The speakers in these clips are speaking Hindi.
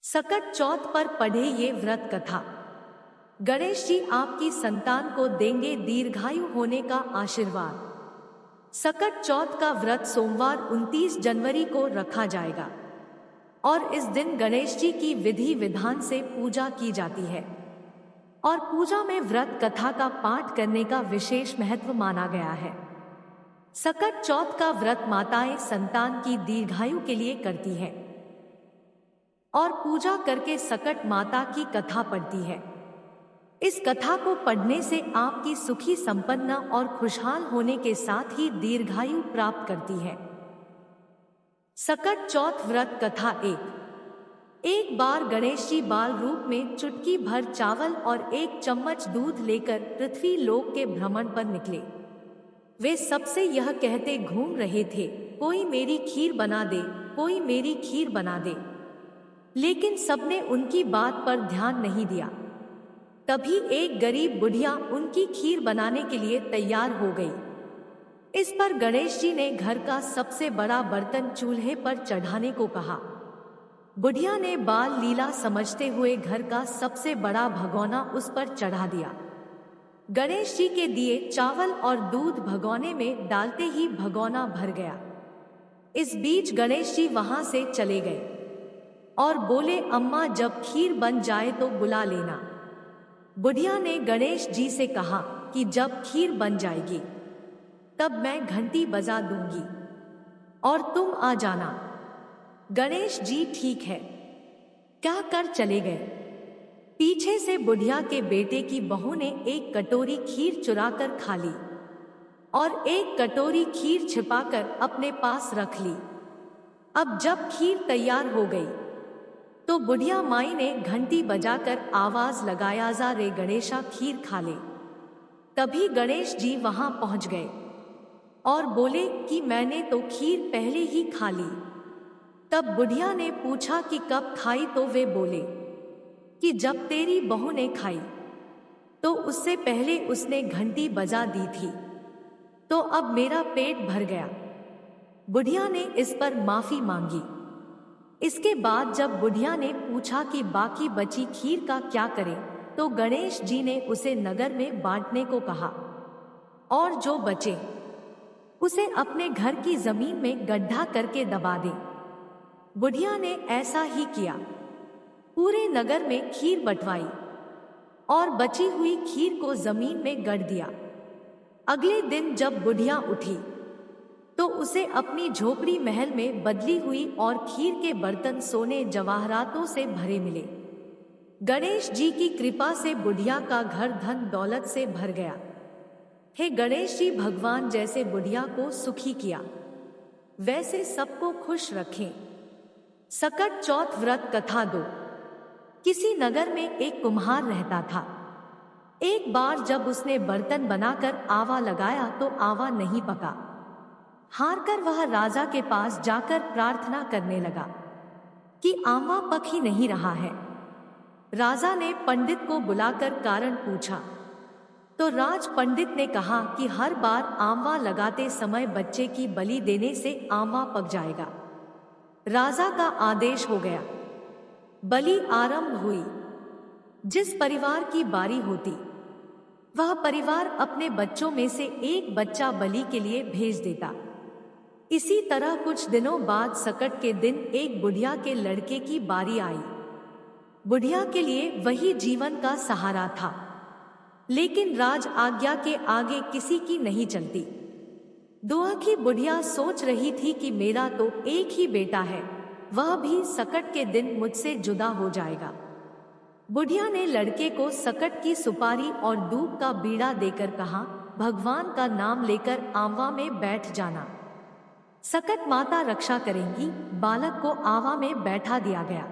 सकट चौथ पर पढ़े ये व्रत कथा। गणेश जी आपकी संतान को देंगे दीर्घायु होने का आशीर्वाद। सकट चौथ का व्रत सोमवार 29 जनवरी को रखा जाएगा और इस दिन गणेश जी की विधि विधान से पूजा की जाती है और पूजा में व्रत कथा का पाठ करने का विशेष महत्व माना गया है। सकट चौथ का व्रत माताएं संतान की दीर्घायु के लिए करती है और पूजा करके सकट माता की कथा पढ़ती है। इस कथा को पढ़ने से आपकी सुखी संपन्न और खुशहाल होने के साथ ही दीर्घायु प्राप्त करती है। सकट चौथ व्रत कथा। एक बार गणेश जी बाल रूप में चुटकी भर चावल और 1 चम्मच दूध लेकर पृथ्वी लोक के भ्रमण पर निकले। वे सबसे यह कहते घूम रहे थे, कोई मेरी खीर बना दे, कोई मेरी खीर बना दे। लेकिन सबने उनकी बात पर ध्यान नहीं दिया। तभी एक गरीब बुढ़िया उनकी खीर बनाने के लिए तैयार हो गई। इस पर गणेश जी ने घर का सबसे बड़ा बर्तन चूल्हे पर चढ़ाने को कहा। बुढ़िया ने बाल लीला समझते हुए घर का सबसे बड़ा भगोना उस पर चढ़ा दिया। गणेश जी के दिए चावल और दूध भगोने में डालते ही भगोना भर गया। इस बीच गणेश जी वहां से चले गए और बोले, अम्मा जब खीर बन जाए तो बुला लेना। बुढ़िया ने गणेश जी से कहा कि जब खीर बन जाएगी तब मैं घंटी बजा दूंगी और तुम आ जाना। गणेश जी ठीक है क्या कर चले गए। पीछे से बुढ़िया के बेटे की बहू ने एक कटोरी खीर चुराकर खा ली और एक कटोरी खीर छिपाकर अपने पास रख ली। अब जब खीर तैयार हो गई तो बुढ़िया माई ने घंटी बजाकर आवाज लगाया, जा रे गणेशा खीर खा ले। तभी गणेश जी वहां पहुंच गए और बोले कि मैंने तो खीर पहले ही खा ली। तब बुढ़िया ने पूछा कि कब खाई, तो वे बोले कि जब तेरी बहू ने खाई तो उससे पहले उसने घंटी बजा दी थी, तो अब मेरा पेट भर गया। बुढ़िया ने इस पर माफी मांगी। इसके बाद जब बुढ़िया ने पूछा कि बाकी बची खीर का क्या करें, तो गणेश जी ने उसे नगर में बांटने को कहा और जो बचे उसे अपने घर की जमीन में गड्ढा करके दबा दे। बुढ़िया ने ऐसा ही किया। पूरे नगर में खीर बंटवाई और बची हुई खीर को जमीन में गड़ दिया। अगले दिन जब बुढ़िया उठी तो उसे अपनी झोपड़ी महल में बदली हुई और खीर के बर्तन सोने जवाहरातों से भरे मिले। गणेश जी की कृपा से बुढ़िया का घर धन दौलत से भर गया। हे गणेश जी, भगवान जैसे बुढ़िया को सुखी किया वैसे सबको खुश रखें। सकट चौथ व्रत कथा 2। किसी नगर में एक कुम्हार रहता था। एक बार जब उसने बर्तन बनाकर आवा लगाया तो आवा नहीं पका। हारकर वह राजा के पास जाकर प्रार्थना करने लगा कि आवा पक ही नहीं रहा है। राजा ने पंडित को बुलाकर कारण पूछा तो राज पंडित ने कहा कि हर बार आवा लगाते समय बच्चे की बलि देने से आवा पक जाएगा। राजा का आदेश हो गया। बलि आरंभ हुई। जिस परिवार की बारी होती वह परिवार अपने बच्चों में से एक बच्चा बलि के लिए भेज देता। इसी तरह कुछ दिनों बाद सकट के दिन एक बुढ़िया के लड़के की बारी आई। बुढ़िया के लिए वही जीवन का सहारा था, लेकिन राज आज्ञा के आगे किसी की नहीं चलती। दुआ की बुढ़िया सोच रही थी कि मेरा तो एक ही बेटा है, वह भी सकट के दिन मुझसे जुदा हो जाएगा। बुढ़िया ने लड़के को सकट की सुपारी और दूध का बीड़ा देकर कहा, भगवान का नाम लेकर आवा में बैठ जाना, सकट माता रक्षा करेंगी। बालक को आवा में बैठा दिया गया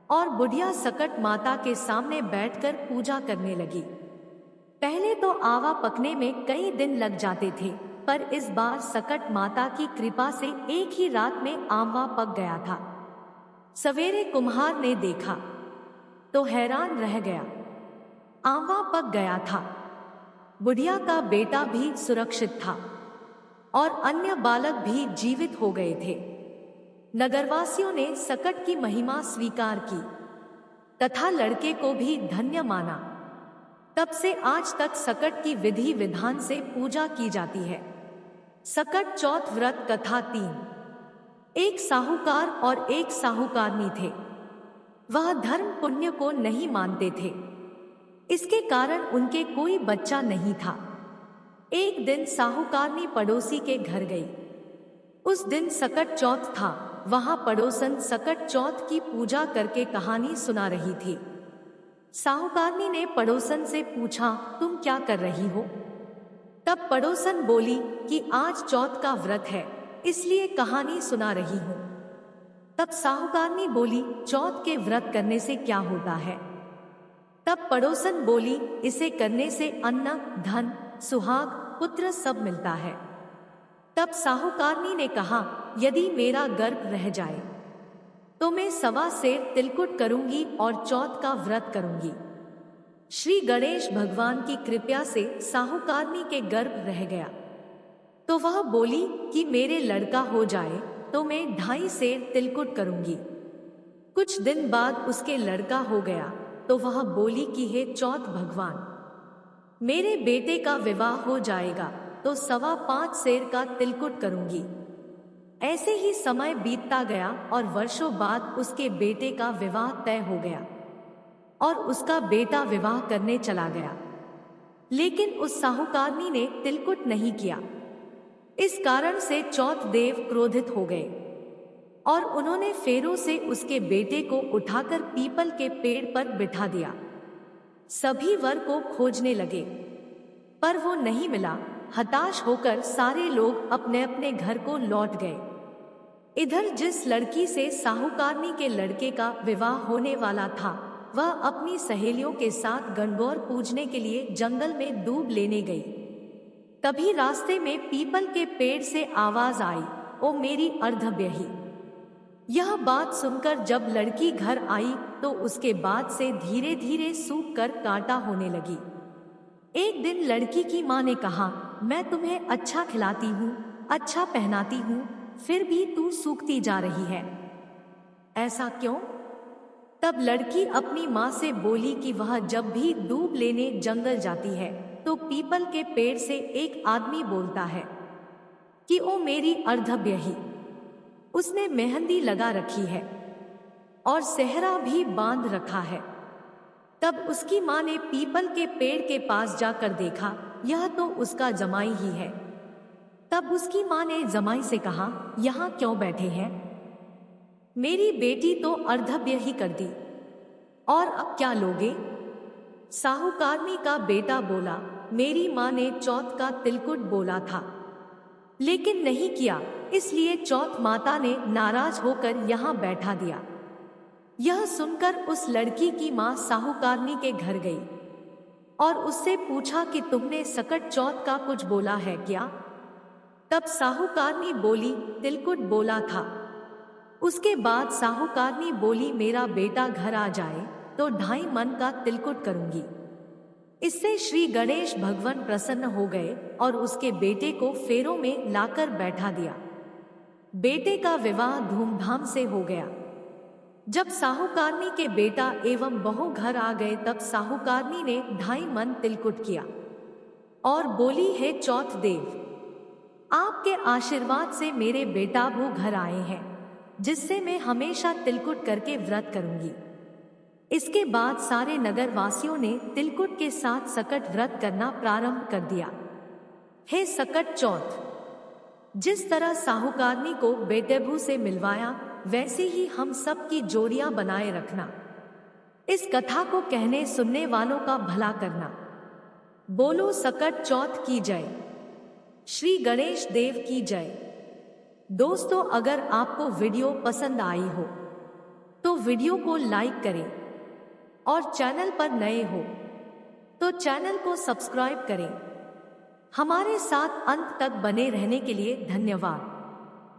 और बुढ़िया सकट माता के सामने बैठकर पूजा करने लगी। पहले तो आवा पकने में कई दिन लग जाते थे, पर इस बार सकट माता की कृपा से एक ही रात में आवा पक गया था। सवेरे कुम्हार ने देखा तो हैरान रह गया। आवा पक गया था। बुढ़िया का बेटा भी सुरक्षित था और अन्य बालक भी जीवित हो गए थे। नगरवासियों ने सकट की महिमा स्वीकार की तथा लड़के को भी धन्य माना। तब से आज तक सकट की विधि विधान से पूजा की जाती है। सकट चौथ व्रत कथा 3। एक साहूकार और एक साहूकारनी थे। वह धर्म पुण्य को नहीं मानते थे। इसके कारण उनके कोई बच्चा नहीं था। एक दिन साहूकारनी पड़ोसी के घर गई। उस दिन सकट चौथ था। वहां पड़ोसन सकट चौथ की पूजा करके कहानी सुना रही थी। साहूकारनी ने पड़ोसन से पूछा, तुम क्या कर रही हो? तब पड़ोसन बोली कि आज चौथ का व्रत है, इसलिए कहानी सुना रही हूं। तब साहूकारनी बोली, चौथ के व्रत करने से क्या होता है? तब पड़ोसन बोली, इसे करने से अन्न, धन, सुहाग, पुत्र सब मिलता है। तब साहूकारनी ने कहा, यदि मेरा गर्भ रह जाए तो मैं 1.25 सेर तिलकुट करूंगी और चौथ का व्रत करूंगी। श्री गणेश भगवान की कृपा से साहूकारनी के गर्भ रह गया। तो वह बोली कि मेरे लड़का हो जाए तो मैं 2.5 सेर तिलकुट करूंगी। कुछ दिन बाद उसके लड़का हो गया तो वह बोली कि हे चौथ भगवान, मेरे बेटे का विवाह हो जाएगा तो 5.25 सेर का तिलकुट करूंगी। ऐसे ही समय बीतता गया और वर्षों बाद उसके बेटे का विवाह तय हो गया और उसका बेटा विवाह करने चला गया। लेकिन उस साहूकारनी ने तिलकुट नहीं किया। इस कारण से चौथ देव क्रोधित हो गए और उन्होंने फेरों से उसके बेटे को उठाकर पीपल के पेड़ पर बिठा दिया। सभी वर को खोजने लगे पर वो नहीं मिला। हताश होकर सारे लोग अपने अपने घर को लौट गए। इधर जिस लड़की से साहूकारनी के लड़के का विवाह होने वाला था, वह अपनी सहेलियों के साथ गणगौर पूजने के लिए जंगल में डूब लेने गई। तभी रास्ते में पीपल के पेड़ से आवाज आई, ओ मेरी अर्धब्यही। यह बात सुनकर जब लड़की घर आई तो उसके बाद से धीरे धीरे सूख कर कांटा होने लगी। एक दिन लड़की की मां ने कहा, मैं तुम्हें अच्छा खिलाती हूँ, अच्छा पहनाती हूँ, फिर भी तू सूखती जा रही है, ऐसा क्यों? तब लड़की अपनी माँ से बोली कि वह जब भी दूब लेने जंगल जाती है तो पीपल के पेड़ से एक आदमी बोलता है कि ओ मेरी अर्धब्यही। उसने मेहंदी लगा रखी है और सेहरा भी बांध रखा है। तब उसकी माँ ने पीपल के पेड़ के पास जाकर देखा, यह तो उसका जमाई ही है। तब उसकी माँ ने जमाई से कहा, यहाँ क्यों बैठे हैं? मेरी बेटी तो अर्धब्यही कर दी, और अब क्या लोगे? साहूकारनी का बेटा बोला, मेरी माँ ने चौथ का तिलकुट बोला था लेकिन नहीं किया, इसलिए चौथ माता ने नाराज होकर यहाँ बैठा दिया। यह सुनकर उस लड़की की माँ साहूकारनी के घर गई और उससे पूछा कि तुमने सकट चौथ का कुछ बोला है क्या? तब साहूकारनी बोली, तिलकुट बोला था। उसके बाद साहूकारनी बोली, मेरा बेटा घर आ जाए तो 2.5 मन का तिलकुट करूंगी। इससे श्री गणेश भगवान प्रसन्न हो गए और उसके बेटे को फेरों में लाकर बैठा दिया। बेटे का विवाह धूमधाम से हो गया। जब साहूकारनी के बेटा एवं बहू घर आ गए तब साहूकारनी ने 2.5 मन तिलकुट किया और बोली, हे चौथ देव, आपके आशीर्वाद से मेरे बेटा वो घर आए हैं जिससे मैं हमेशा तिलकुट करके व्रत करूंगी। इसके बाद सारे नगर वासियों ने तिलकुट के साथ सकट व्रत करना प्रारंभ कर दिया। हे सकट चौथ, जिस तरह साहूकारनी को बेटेबू से मिलवाया वैसे ही हम सब की जोड़ियां बनाए रखना। इस कथा को कहने सुनने वालों का भला करना। बोलो सकट चौथ की जय, श्री गणेश देव की जय। दोस्तों, अगर आपको वीडियो पसंद आई हो तो वीडियो को लाइक करें और चैनल पर नए हो तो चैनल को सब्सक्राइब करें। हमारे साथ अंत तक बने रहने के लिए धन्यवाद।